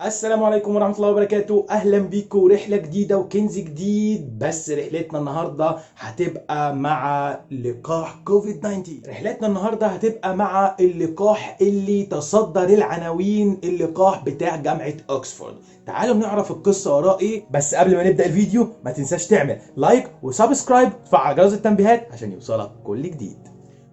السلام عليكم ورحمة الله وبركاته. أهلا بيكم رحلة جديدة وكنز جديد. بس رحلتنا النهاردة هتبقى مع لقاح كوفيد 19. رحلتنا النهاردة هتبقى مع اللقاح اللي تصدر العناوين، اللقاح بتاع جامعة أكسفورد. تعالوا نعرف القصة وراء ايه. بس قبل ما نبدأ الفيديو ما تنساش تعمل لايك وسبسكرايب وتفعل جرس التنبيهات عشان يوصلك كل جديد.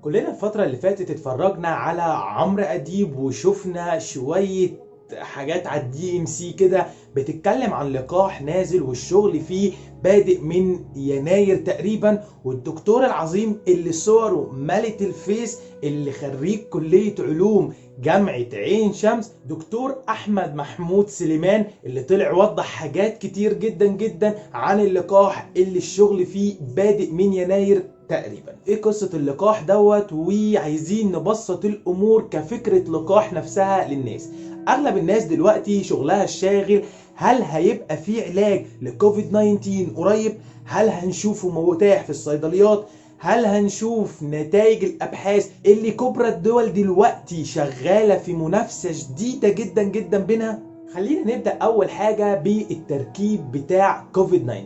كلنا الفترة اللي فاتت اتفرجنا على عمرو أديب وشفنا شوية حاجات على الدي ام سي كده بتتكلم عن لقاح نازل والشغل فيه بادئ من يناير تقريبا، والدكتور العظيم اللي صوره ملت الفيس اللي خريج كلية علوم جامعة عين شمس، دكتور احمد محمود سليمان، اللي طلع وضح حاجات كتير جدا جدا عن اللقاح اللي الشغل فيه بادئ من يناير تقريبا. ايه قصة اللقاح دوت؟ وعايزين نبسط الامور كفكرة لقاح نفسها للناس. اغلب الناس دلوقتي شغلها الشاغل هل هيبقى في علاج لكوفيد 19 قريب؟ هل هنشوفه متاح في الصيدليات؟ هل هنشوف نتائج الابحاث اللي كبرى الدول دلوقتي شغالة في منافسة شديدة جدا جدا بينها؟ خلينا نبدأ اول حاجة بالتركيب بتاع كوفيد 19.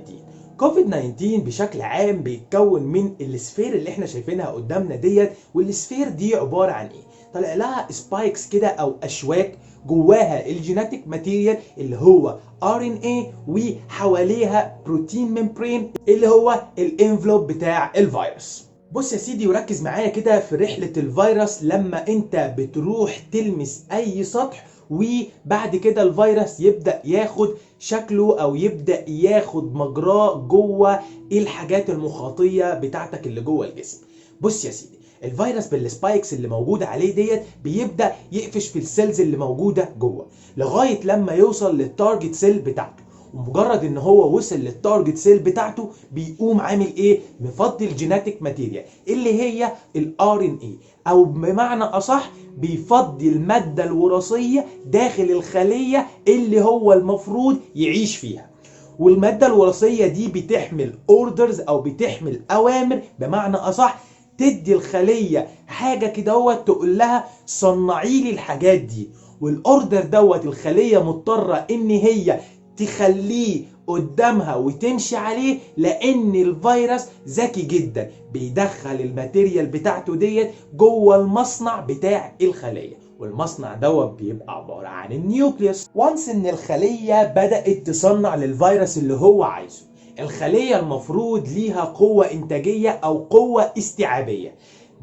كوفيد 19 بشكل عام بيتكون من السفير اللي احنا شايفينها قدامنا ديت، والسفير دي عبارة عن ايه؟ طلع لها سبايكس كده او اشواك جواها الجيناتيك ماتيريال اللي هو RNA، وحواليها بروتين ممبرين اللي هو الانفلوب بتاع الفيروس. بص يا سيدي وركز معايا كده في رحلة الفيروس. لما انت بتروح تلمس اي سطح وبعد كده الفيروس يبدأ ياخد شكله او يبدأ ياخد مجراه جوه الحاجات المخاطية بتاعتك اللي جوه الجسم. بص يا سيدي، الفيروس بالسبايكس اللي موجوده عليه ديت بيبدا يقفش في السيلز اللي موجوده جوه لغايه لما يوصل للتارجت سيل بتاعته، ومجرد ان هو وصل للتارجت سيل بتاعته بيقوم عامل ايه؟ مفضي الجيناتيك ماتيريال اللي هي الار ان اي، او بمعنى اصح بيفضي الماده الوراثيه داخل الخليه اللي هو المفروض يعيش فيها. والماده الوراثيه دي بتحمل اوردرز او بتحمل اوامر، بمعنى اصح تدي الخليه حاجه كده تقول لها صنعي لي الحاجات دي، والاوردر الخليه مضطره ان هي تخليه قدامها وتمشي عليه، لان الفيروس ذكي جدا بيدخل الماتيريال بتاعته ديت جوه المصنع بتاع الخليه، والمصنع بيبقى عباره عن النيوكليوس. وانس ان الخليه بدات تصنع للفيروس اللي هو عايزه، الخلية المفروض ليها قوة إنتاجية أو قوة استيعابية.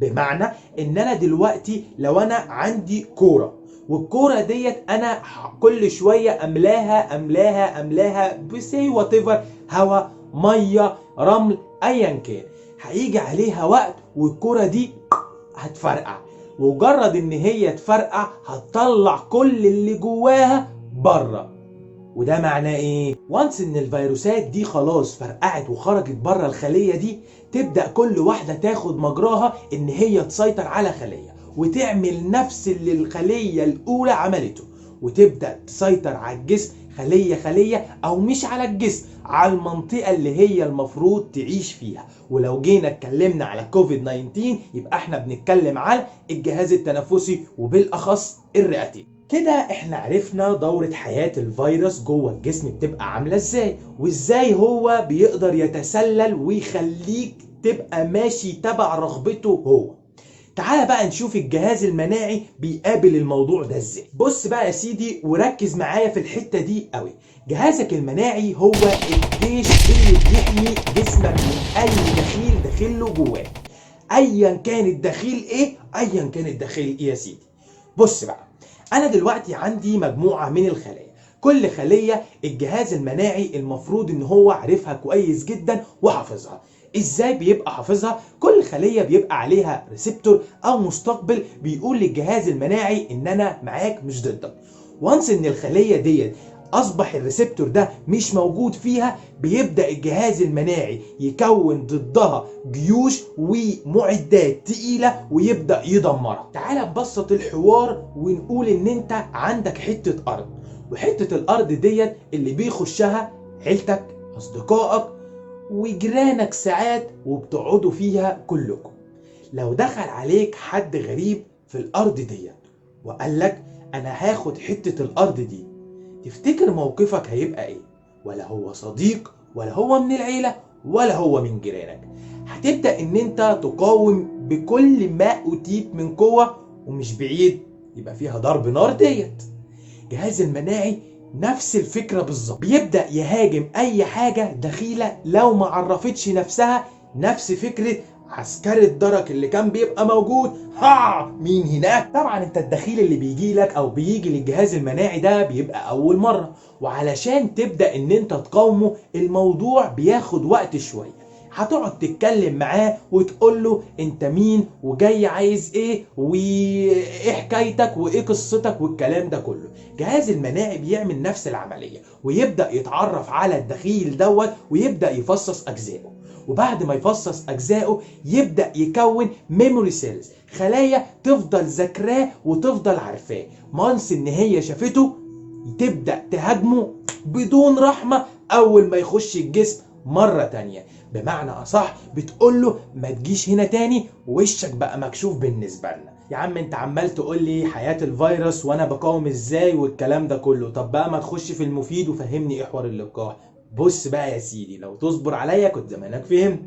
بمعنى إن أنا دلوقتي لو أنا عندي كورة، والكورة ديت أنا كل شوية أملاها بسي واتيفر، هوا، مية، رمل، أيا كان، هيجي عليها وقت والكورة دي هتفرقع. ومجرد إن هي تفرقع هتطلع كل اللي جواها بره. وده معناه ايه؟ وانس ان الفيروسات دي خلاص فرقعت وخرجت بره الخليه دي، تبدا كل واحده تاخد مجراها ان هي تسيطر على خليه وتعمل نفس اللي الخليه الاولى عملته، وتبدا تسيطر على الجسم خليه خليه، او مش على الجسم، على المنطقه اللي هي المفروض تعيش فيها. ولو جينا اتكلمنا على كوفيد 19 يبقى احنا بنتكلم على الجهاز التنفسي وبالاخص الرئتين. كده احنا عرفنا دورة حياة الفيروس جوه الجسم بتبقى عاملة ازاي، وازاي هو بيقدر يتسلل ويخليك تبقى ماشي تبع رغبته هو. تعال بقى نشوف الجهاز المناعي بيقابل الموضوع ده ازاي. بص بقى يا سيدي وركز معايا في الحتة دي قوي. جهازك المناعي هو الجيش اللي بيحمي جسمك من اي دخيل داخله جواه، ايا كان الدخيل ايه، ايا كان الدخيل ايه يا سيدي. بص بقى، انا دلوقتي عندي مجموعة من الخلايا، كل خلية الجهاز المناعي المفروض ان هو عارفها كويس جدا وحافظها. ازاي بيبقى حافظها؟ كل خلية بيبقى عليها ريسبتور او مستقبل بيقول للجهاز المناعي ان انا معاك مش ضدك. وانس ان الخلية ديت اصبح الريسبتور ده مش موجود فيها، بيبدأ الجهاز المناعي يكون ضدها جيوش ومعدات تقيلة ويبدأ يدمرها. تعال نبسط الحوار ونقول ان انت عندك حتة ارض، وحتة الارض ديت اللي بيخشها عيلتك، اصدقائك، وجيرانك ساعات، وبتقعدوا فيها كلكم. لو دخل عليك حد غريب في الارض ديت وقال لك انا هاخد حتة الارض دي، تفتكر موقفك هيبقى ايه؟ ولا هو صديق، ولا هو من العيلة، ولا هو من جيرانك؟ هتبدأ ان انت تقاوم بكل ما اوتيت من قوة، ومش بعيد يبقى فيها ضرب نار ديت. الجهاز المناعي نفس الفكرة بالظبط، بيبدأ يهاجم أي حاجة دخيلة لو ما عرفتش نفسها. نفس فكرة عسكري الدرك اللي كان بيبقى موجود، مين هناك؟ طبعا انت الدخيل اللي بيجي لك او بيجي للجهاز المناعي ده بيبقى اول مرة، وعلشان تبدأ ان انت تقاومه الموضوع بياخد وقت شوية. هتقعد تتكلم معاه وتقول له انت مين وجاي عايز ايه وايه حكايتك وايه قصتك والكلام ده كله. جهاز المناعي بيعمل نفس العملية، ويبدأ يتعرف على الدخيل دوت ويبدأ يفصص اجزائه. وبعد ما يفصص اجزائه يبدأ يكون ميموري سيلز، خلايا تفضل ذاكراه وتفضل عارفاه. مانس ان هي شافته تبدأ تهاجمه بدون رحمة اول ما يخش الجسم مرة تانية. بمعنى اصح بتقول له ما تجيش هنا تاني، وشك بقى مكشوف بالنسبة لنا. يا عم انت عمال تقول لي حياة الفيروس وانا بقاوم ازاي والكلام ده كله، طب بقى ما تخش في المفيد وفهمني ايه حوار اللقاح. بص بقى يا سيدي، لو تصبر عليا كنت زمانك فهمت.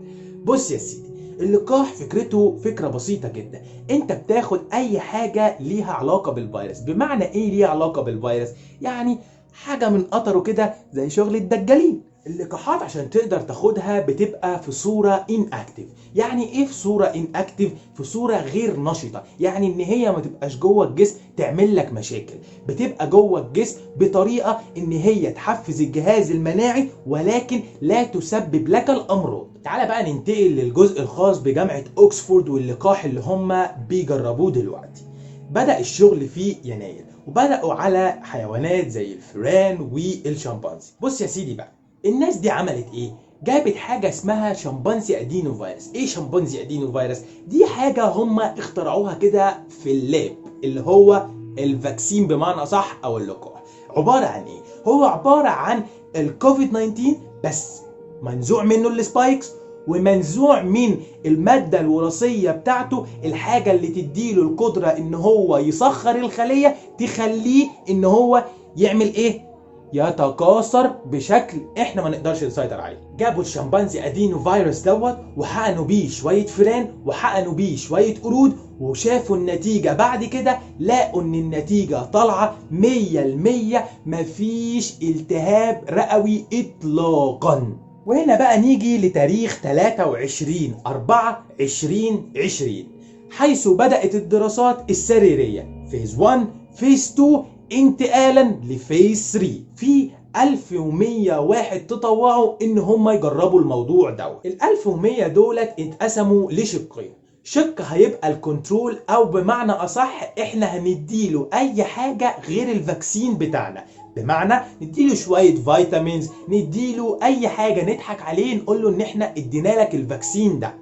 بص يا سيدي، اللقاح فكرته فكرة بسيطة جدا. انت بتاخد اي حاجة ليها علاقة بالفيروس. بمعنى ايه ليها علاقة بالفيروس؟ يعني حاجة من قطره كده زي شغل الدجالين. اللقاحات عشان تقدر تاخدها بتبقى في صورة inactive. يعني ايه في صورة inactive؟ في صورة غير نشطة، يعني ان هي ما تبقاش جوه الجسم تعمل لك مشاكل. بتبقى جوه الجسم بطريقة ان هي تحفز الجهاز المناعي ولكن لا تسبب لك الامراض. تعال بقى ننتقل للجزء الخاص بجامعة اوكسفورد واللقاح اللي هم بيجربوه دلوقتي. بدأ الشغل في يناير، وبدأوا على حيوانات زي الفئران والشمبانزي. بص يا سيدي بقى، الناس دي عملت ايه؟ جابت حاجة اسمها شمبانزي ادينو فيروس. ايه شمبانزي ادينو فيروس؟ دي حاجة هم اخترعوها كده في اللاب، اللي هو الفاكسين بمعنى اصح او اللقاح. عبارة عن ايه؟ هو عبارة عن الكوفيد 19 بس منزوع منه السبايكس، ومنزوع من المادة الوراثية بتاعته، الحاجة اللي تديله القدرة ان هو يسخر الخلية تخليه ان هو يعمل ايه؟ يتكاثر بشكل احنا ما نقدرش نسيطر عليه. جابوا الشمبانزي ادينو فيروس دوت وحقنوا بيه شويه فئران وحقنوا بيه شويه قرود، وشافوا النتيجه. بعد كده لقوا ان النتيجه طالعه 100%، مفيش التهاب رئوي اطلاقا. وهنا بقى نيجي لتاريخ 23/4/2020 حيث بدأت الدراسات السريرية فيز 1 فيز 2 انتقالا لفيز 3. في 1101 تطوعوا ان هم يجربوا الموضوع دوت. ال 1100 دولت اتقسموا لشقين. شق هيبقى الكنترول، او بمعنى اصح احنا هنديله اي حاجة غير الفاكسين بتاعنا. بمعنى نديله شوية فيتامينز، نديله اي حاجة نضحك عليه نقول له ان احنا ادينا لك الفاكسين ده.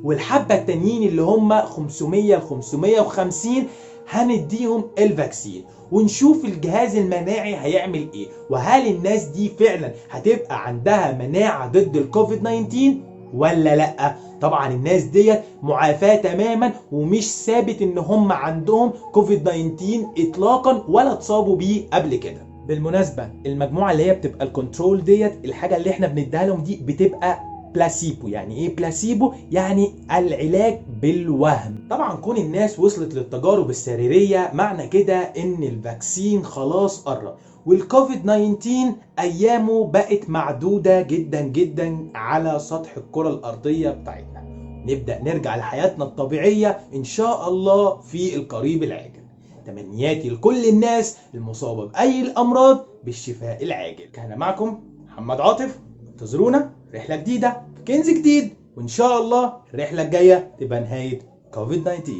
والحبة التانيين اللي هم 500 ل 550 هنديهم الفاكسين، ونشوف الجهاز المناعي هيعمل ايه، وهل الناس دي فعلا هتبقى عندها مناعة ضد الكوفيد 19 ولا لا. طبعا الناس ديت معافاة تماما ومش ثابت ان هم عندهم كوفيد 19 اطلاقا ولا اتصابوا بيه قبل كده. بالمناسبة المجموعة اللي هي بتبقى الكنترول ديت، الحاجة اللي احنا بنديها لهم دي بتبقى بلاسيبو. يعني ايه بلاسيبو؟ يعني العلاج بالوهم. طبعا كون الناس وصلت للتجارب السريرية معنى كده ان الفاكسين خلاص قرب، والكوفيد 19 ايامه بقت معدودة جدا جدا على سطح الكرة الارضية بتاعتنا. نبدأ نرجع لحياتنا الطبيعية ان شاء الله في القريب العاجل. تمنياتي لكل الناس المصابة بأي الأمراض بالشفاء العاجل. كان معكم محمد عاطف، انتظرونا رحلة جديدة في كنز جديد، وإن شاء الله الرحلة الجاية تبقى نهاية كوفيد 19.